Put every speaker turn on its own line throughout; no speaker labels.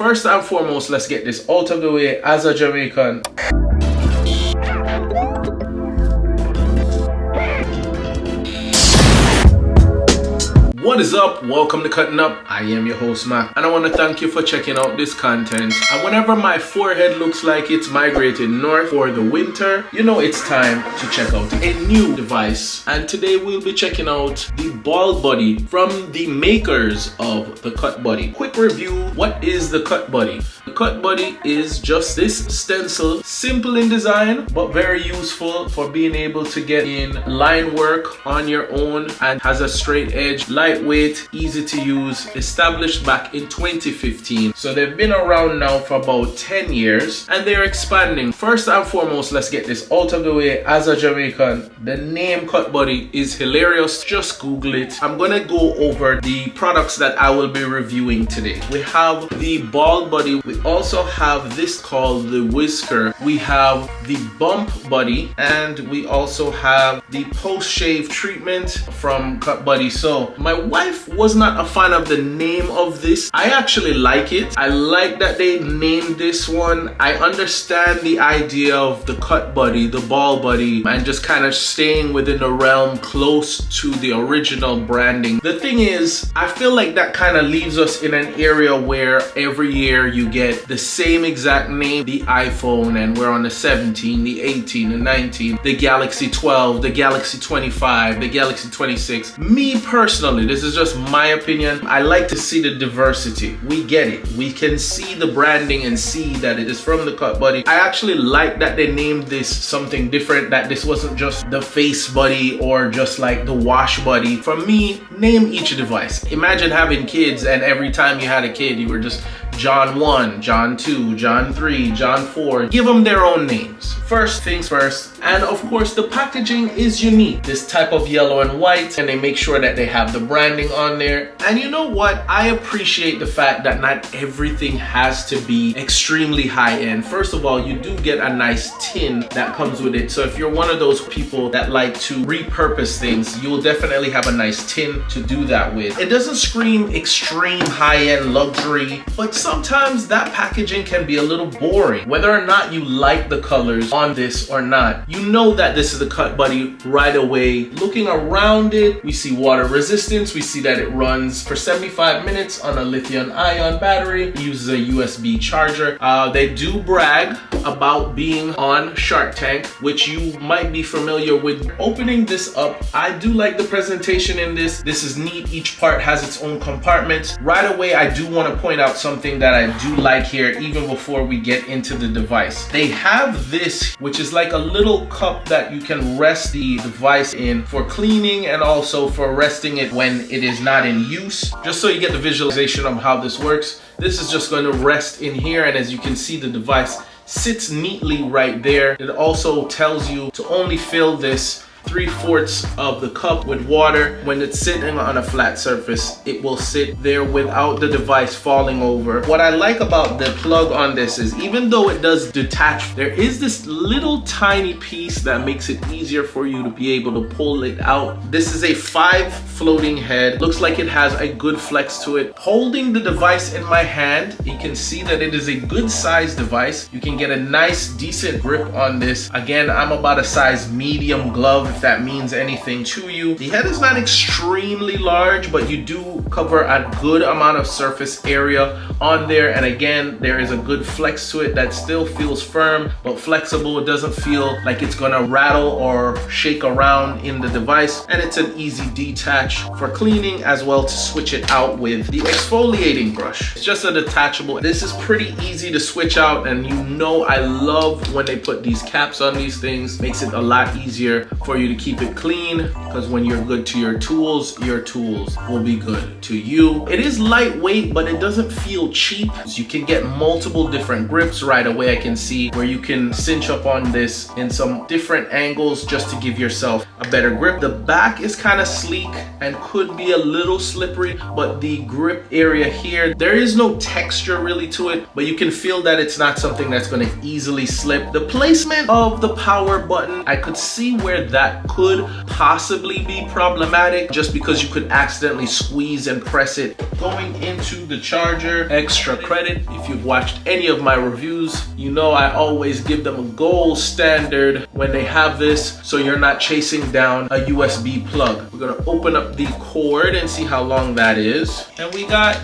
First and foremost, let's get this out of the way. As a Jamaican, what is up? Welcome to Cutting Up. I am your host Mac, and I want to thank you for checking out this content. And whenever my forehead looks like it's migrated north for the winter, you know it's time to check out a new device. And today we'll be checking out the Ball Buddy from the makers of the Cut Buddy. Quick review: what is the Cut Buddy? The Cut Buddy is just this stencil, simple in design but very useful for being able to get in line work on your own, and has a straight edge, lightweight, easy to use, established back in 2015. So they've been around now for about 10 years and they're expanding. First and foremost, let's get this out of the way. As a Jamaican, the name Cut Buddy is hilarious. Just Google it. I'm gonna go over the products that I will be reviewing today. We have the Ball Buddy. We also have this called the Wizker. We have the Bump Buddy, and we also have the post-shave treatment from Cut Buddy. So my wife was not a fan of the name of this. I actually like it. I like that they named this one. I understand the idea of the Cut Buddy, the Ball Buddy, and just kind of staying within the realm close to the original branding. The thing is, I feel like that kind of leaves us in an area where every year you get the same exact name, the iPhone, and we're on the 17, the 18, the 19, the Galaxy 12, the Galaxy 25, the Galaxy 26. Me personally, this is just my opinion, I like to see the diversity. We get it. We can see the branding and see that it is from the Cut Buddy. I actually like that they named this something different, that this wasn't just the Face Buddy or just like the Wash Buddy. For me, name each device. Imagine having kids and every time you had a kid, you were just John 1, John 2, John 3, John 4. Give them their own names. First things first, and of course the packaging is unique. This type of yellow and white, and they make sure that they have the branding on there. And you know what? I appreciate the fact that not everything has to be extremely high end. First of all, you do get a nice tin that comes with it. So if you're one of those people that like to repurpose things, you'll definitely have a nice tin to do that with. It doesn't scream extreme high-end luxury, but sometimes that packaging can be a little boring. Whether or not you like the colors on this or not, you know that this is the Cut Buddy right away. Looking around it, we see water resistance. We see that it runs for 75 minutes on a lithium-ion battery. It uses a USB charger. They do brag about being on Shark Tank, which you might be familiar with. Opening this up, I do like the presentation in this. This is neat. Each part has its own compartment. Right away, I do want to point out something that I do like here, even before we get into the device. They have this, which is like a little cup that you can rest the device in for cleaning and also for resting it when it is not in use. Just so you get the visualization of how this works. This is just going to rest in here, and as you can see, the device sits neatly right there. It also tells you to only fill this 3/4 of the cup with water. When it's sitting on a flat surface, it will sit there without the device falling over. What I like about the plug on this is, even though it does detach, there is this little tiny piece that makes it easier for you to be able to pull it out. This is a 5 floating head. Looks like it has a good flex to it. Holding the device in my hand, you can see that it is a good size device. You can get a nice decent grip on this. Again, I'm about a size medium glove, if that means anything to you. The head is not extremely large, but you do cover a good amount of surface area on there. And again, there is a good flex to it that still feels firm but flexible. It doesn't feel like it's gonna rattle or shake around in the device. And it's an easy detach for cleaning, as well to switch it out with the exfoliating brush. It's just a detachable. This is pretty easy to switch out, and you know I love when they put these caps on these things. Makes it a lot easier for you to keep it clean, because when you're good to your tools will be good to you. It is lightweight, but it doesn't feel cheap. So you can get multiple different grips right away. I can see where you can cinch up on this in some different angles just to give yourself a better grip. The back is kind of sleek and could be a little slippery, but the grip area here, there is no texture really to it, but you can feel that it's not something that's going to easily slip. The placement of the power button, I could see where that could possibly be problematic just because you could accidentally squeeze and press it. Going into the charger, extra credit. If you've watched any of my reviews, you know I always give them a gold standard when they have this, so you're not chasing down a USB plug. We're gonna open up the cord and see how long that is. And we got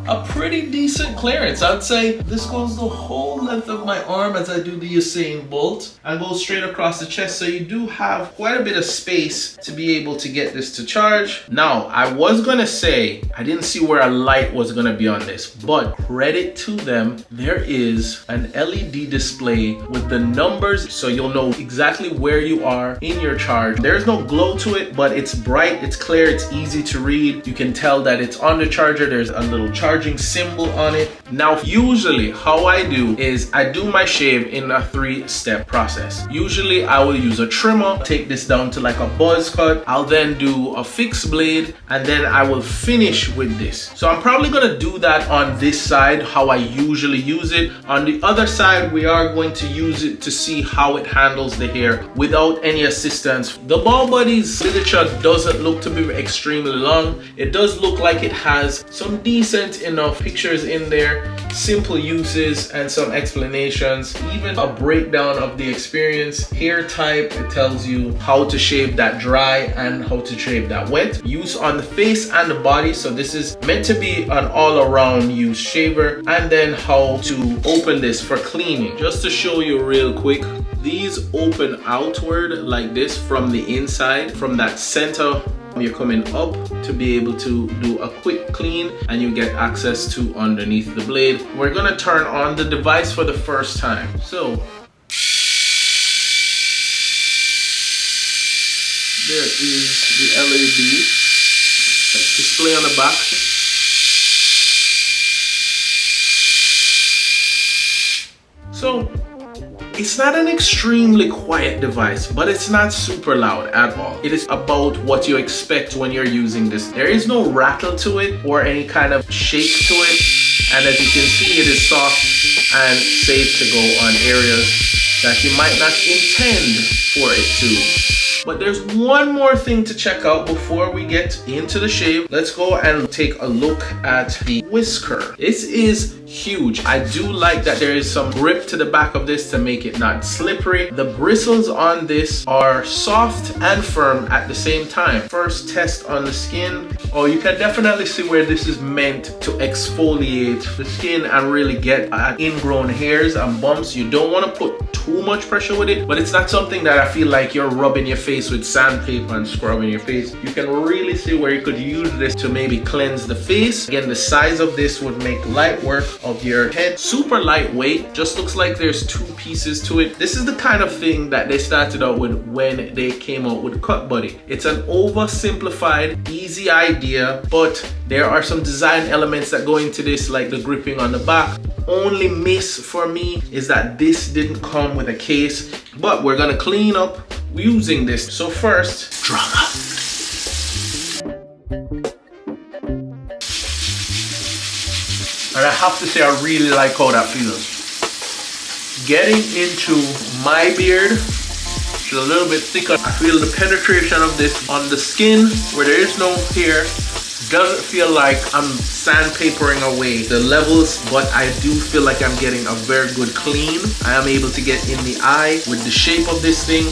a pretty decent clearance. I'd say this goes the whole length of my arm as I do the Usain Bolt and goes straight across the chest, so you do have quite a bit of space to be able to get this to charge. Now, I was gonna say I didn't see where a light was gonna be on this, but credit to them, there is an LED display with the numbers, so you'll know exactly where you are in your charge. There's no glow to it, but it's bright, it's clear, it's easy to read. You can tell that it's on the charger. There's a little charging symbol on it. Now, usually how I do is I do my shave in a 3-step process. Usually I will use a trimmer, take this down to like a buzz cut. I'll then do a fixed blade, and then I will finish with this. So I'm probably gonna do that on this side, how I usually use it. On the other side, we are going to use it to see how it handles the hair without any assistance. The Ball Buddy's literature doesn't look to be extremely long. It does look like it has some decent enough pictures in there, simple uses and some explanations, even a breakdown of the experience. Hair type, it tells you how to shave that dry and how to shave that wet. Use on the face and the body, so this is meant to be an all-around use shaver. And then how to open this for cleaning. Just to show you real quick, these open outward like this from the inside, from that center. You're coming up to be able to do a quick clean, and you get access to underneath the blade. We're gonna turn on the device for the first time. So there is the LED display on the back. So it's not an extremely quiet device, but it's not super loud at all. It is about what you expect when you're using this. There is no rattle to it or any kind of shake to it. And as you can see, it is soft and safe to go on areas that you might not intend for it to. But there's one more thing to check out before we get into the shave. Let's go and take a look at the Wizker. This is huge. I do like that there is some grip to the back of this to make it not slippery. The bristles on this are soft and firm at the same time. First test on the skin. Oh, you can definitely see where this is meant to exfoliate the skin and really get at ingrown hairs and bumps. You don't want to put too much pressure with it, but it's not something that I feel like you're rubbing your face with sandpaper and scrubbing your face. You can really see where you could use this to maybe cleanse the face. Again, the size of this would make light work of your head. Super lightweight, just looks like there's 2 pieces to it. This is the kind of thing that they started out with when they came out with Cut Buddy. It's an oversimplified, easy idea, but there are some design elements that go into this, like the gripping on the back. Only miss for me is that this didn't come with a case, but we're gonna clean up using this. So first, drama. And I have to say, I really like how that feels. Getting into my beard, which is a little bit thicker, I feel the penetration of this on the skin where there is no hair. Doesn't feel like I'm sandpapering away the levels, but I do feel like I'm getting a very good clean. I am able to get in the eye with the shape of this thing.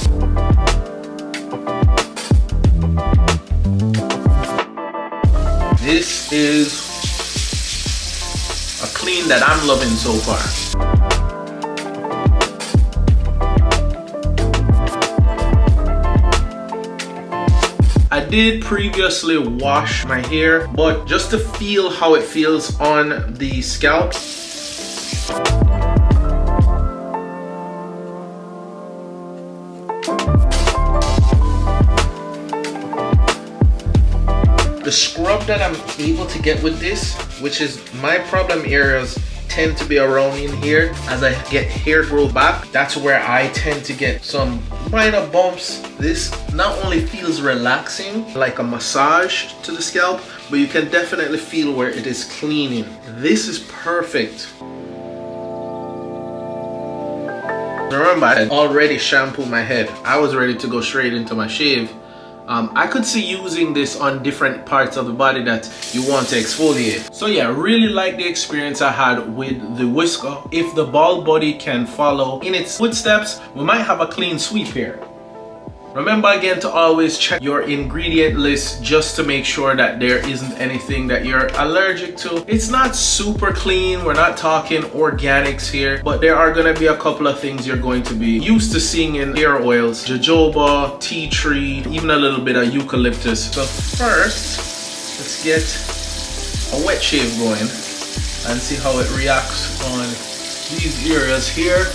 This is a clean that I'm loving so far. I did previously wash my hair, but just to feel how it feels on the scalp. The scrub that I'm able to get with this, which is my problem areas tend to be around in here as I get hair growth back. That's where I tend to get some minor bumps. This not only feels relaxing, like a massage to the scalp, but you can definitely feel where it is cleaning. This is perfect. Remember, I had already shampooed my head. I was ready to go straight into my shave. I could see using this on different parts of the body that you want to exfoliate. So yeah, really like the experience I had with the Wizker. If the bald body can follow in its footsteps, we might have a clean sweep here. Remember again to always check your ingredient list just to make sure that there isn't anything that you're allergic to. It's not super clean, we're not talking organics here, but there are gonna be a couple of things you're going to be used to seeing in hair oils. Jojoba, tea tree, even a little bit of eucalyptus. So first, let's get a wet shave going and see how it reacts on these areas here.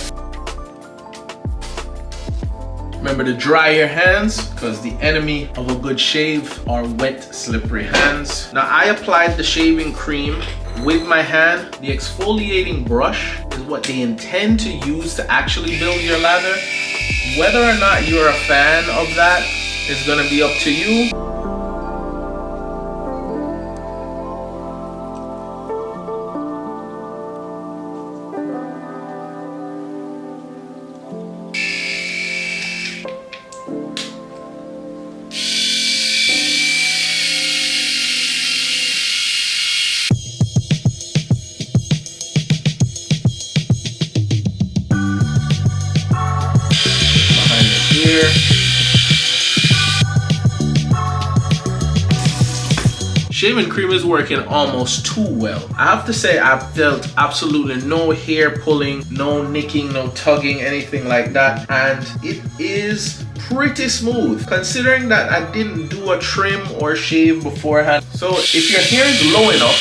Remember to dry your hands, because the enemy of a good shave are wet, slippery hands. Now I applied the shaving cream with my hand. The exfoliating brush is what they intend to use to actually build your lather. Whether or not you're a fan of that is gonna be up to you. Shaving cream is working almost too well. I have to say I felt absolutely no hair pulling, no nicking, no tugging, anything like that. And it is pretty smooth considering that I didn't do a trim or shave beforehand. So if your hair is low enough,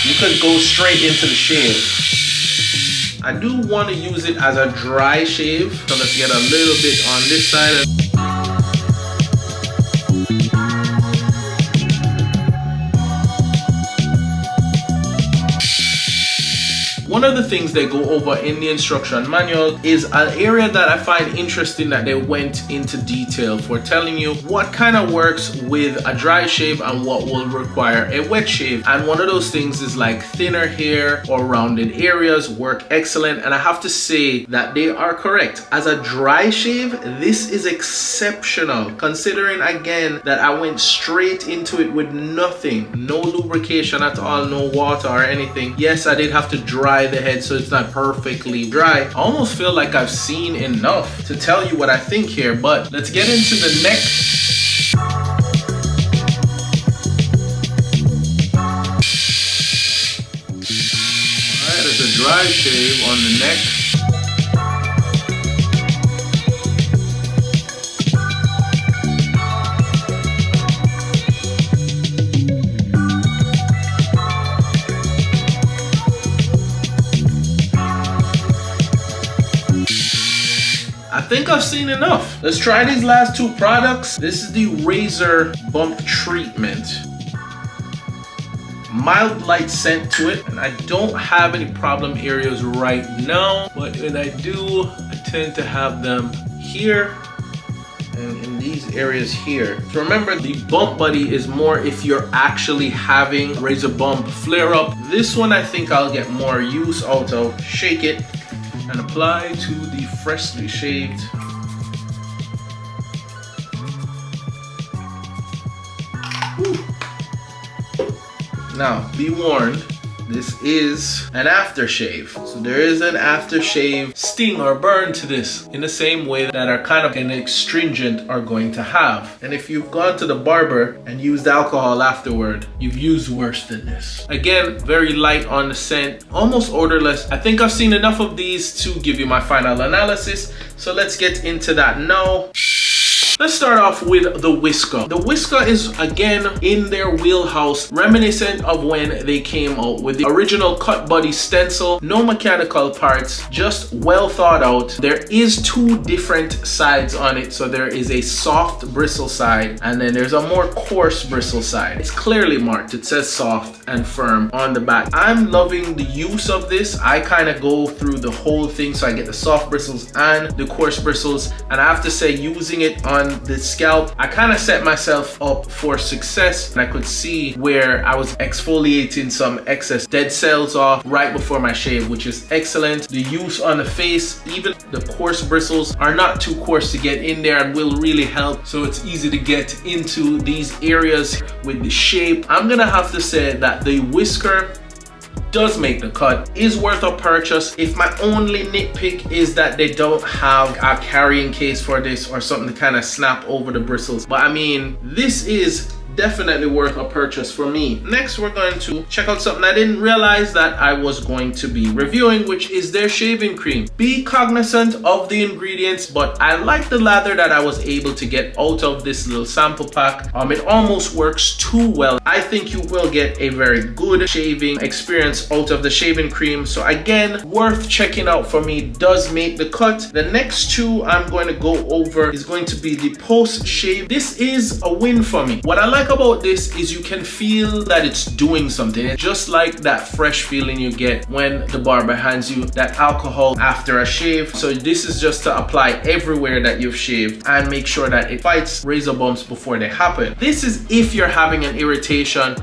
you could go straight into the shave. I do want to use it as a dry shave. So let's get a little bit on this side. One of the things they go over in the instruction manual is an area that I find interesting that they went into detail for, telling you what kind of works with a dry shave and what will require a wet shave. And one of those things is like thinner hair or rounded areas work excellent, and I have to say that they are correct. As a dry shave, this is exceptional, considering again that I went straight into it with nothing, no lubrication at all, no water or anything. Yes, I did have to dry the head so it's not perfectly dry. I almost feel like I've seen enough to tell you what I think here, but let's get into the neck. Alright, there's a dry shave on the neck. I think I've seen enough. Let's try these last two products. This is the razor bump treatment. Mild light scent to it, and I don't have any problem areas right now, but when I do, I tend to have them here and in these areas here. So remember, the bump buddy is more if you're actually having razor bump flare up. This one I think I'll get more use out of. Shake it and apply to the freshly shaved. Whew. Now, be warned, this is an aftershave. So there is an aftershave sting or burn to this, in the same way that are kind of an astringent are going to have. And if you've gone to the barber and used alcohol afterward, you've used worse than this. Again, very light on the scent, almost odorless. I think I've seen enough of these to give you my final analysis. So let's get into that now. Let's start off with the Wizker. The Wizker is again in their wheelhouse, reminiscent of when they came out with the original cut body stencil. No mechanical parts, just well thought out. There is two different sides on it. So there is a soft bristle side and then there's a more coarse bristle side. It's clearly marked. It says soft and firm on the back. I'm loving the use of this. I kind of go through the whole thing, so I get the soft bristles and the coarse bristles, and I have to say, using it on the scalp, I kind of set myself up for success, and I could see where I was exfoliating some excess dead cells off right before my shave, which is excellent. The use on the face, even the coarse bristles are not too coarse to get in there and will really help, so it's easy to get into these areas with the shape. I'm gonna have to say that the Wizker does make the cut, is worth a purchase. If my only nitpick is that they don't have a carrying case for this or something to kind of snap over the bristles, but I mean, this is definitely worth a purchase for me. Next, we're going to check out something I didn't realize that I was going to be reviewing, which is their shaving cream. Be cognizant of the ingredients, but I like the lather that I was able to get out of this little sample pack. It almost works too well. I think you will get a very good shaving experience out of the shaving cream. So again, worth checking out for me. Does make the cut. The next two I'm going to go over is going to be the post shave. This is a win for me. What I like about this is you can feel that it's doing something. It's just like that fresh feeling you get when the barber hands you that alcohol after a shave. So this is just to apply everywhere that you've shaved and make sure that it fights razor bumps before they happen. This is if you're having an irritation.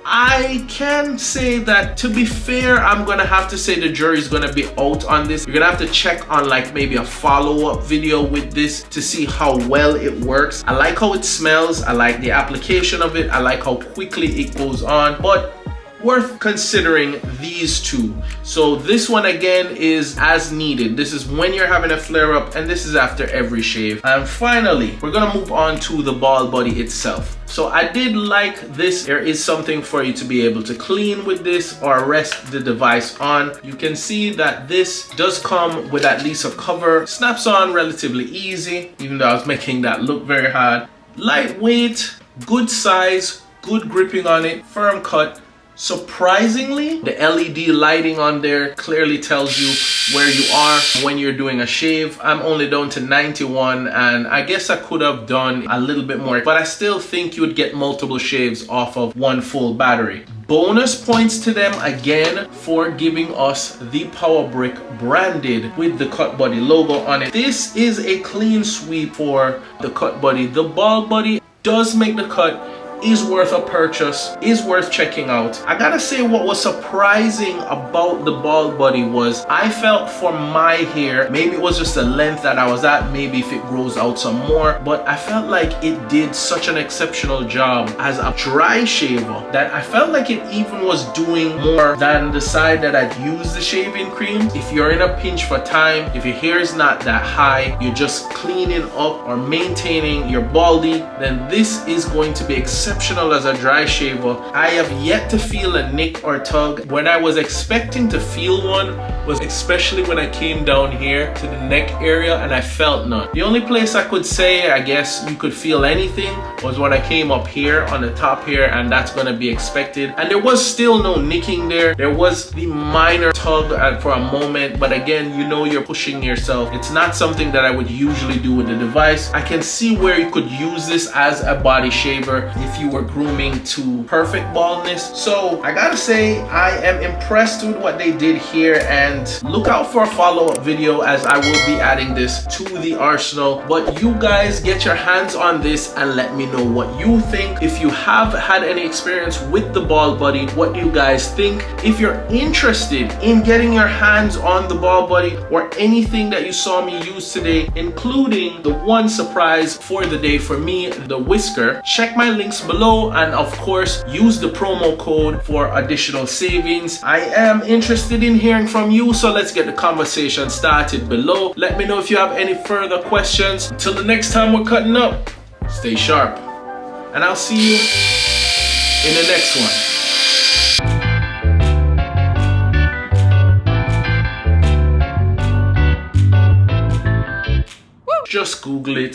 I can say that, to be fair, I'm gonna have to say the jury's gonna be out on this. You're gonna have to check on like maybe a follow-up video with this to see how well it works. I like how it smells. I like the application of it. I like how quickly it goes on, but worth considering these two. So this one again is as needed. This is when you're having a flare up, and this is after every shave. And finally, we're gonna move on to the ball buddy itself. So I did like this. There is something for you to be able to clean with this or rest the device on. You can see that this does come with at least a cover. Snaps on relatively easy, even though I was making that look very hard. Lightweight, good size, good gripping on it, firm cut. Surprisingly, the LED lighting on there clearly tells you where you are when you're doing a shave. I'm only down to 91, and I guess I could have done a little bit more, but I still think you would get multiple shaves off of one full battery. Bonus points to them again for giving us the Power Brick branded with the Cut Buddy logo on it. This is a clean sweep for the Cut Buddy. The Ball Buddy does make the cut, is worth a purchase, is worth checking out. I gotta say, what was surprising about the Ball Buddy was I felt for my hair, maybe it was just the length that I was at, maybe if it grows out some more, but I felt like it did such an exceptional job as a dry shaver that I felt like it even was doing more than the side that I'd used the shaving cream. If you're in a pinch for time, if your hair is not that high, you're just cleaning up or maintaining your baldy, then this is going to be exceptional as a dry shaver. I have yet to feel a nick or tug. When I was expecting to feel one was especially when I came down here to the neck area, and I felt none. The only place I could say I guess you could feel anything was when I came up here on the top here, and that's gonna be expected. And there was still no nicking there. There was the minor tug for a moment, but again, you know, you're pushing yourself. It's not something that I would usually do with the device. I can see where you could use this as a body shaver if you were grooming to perfect baldness. So I gotta say, I am impressed with what they did here, and look out for a follow-up video as I will be adding this to the arsenal. But you guys get your hands on this and let me know what you think. If you have had any experience with the Ball Buddy, what do you guys think? If you're interested in getting your hands on the Ball Buddy or anything that you saw me use today, including the one surprise for the day for me, the Wizker, check my links below, and of course use the promo code for additional savings. I am interested in hearing from you, so let's get the conversation started below. Let me know if you have any further questions. Until the next time we're cutting up, stay sharp, and I'll see you in the next one. Just Google it.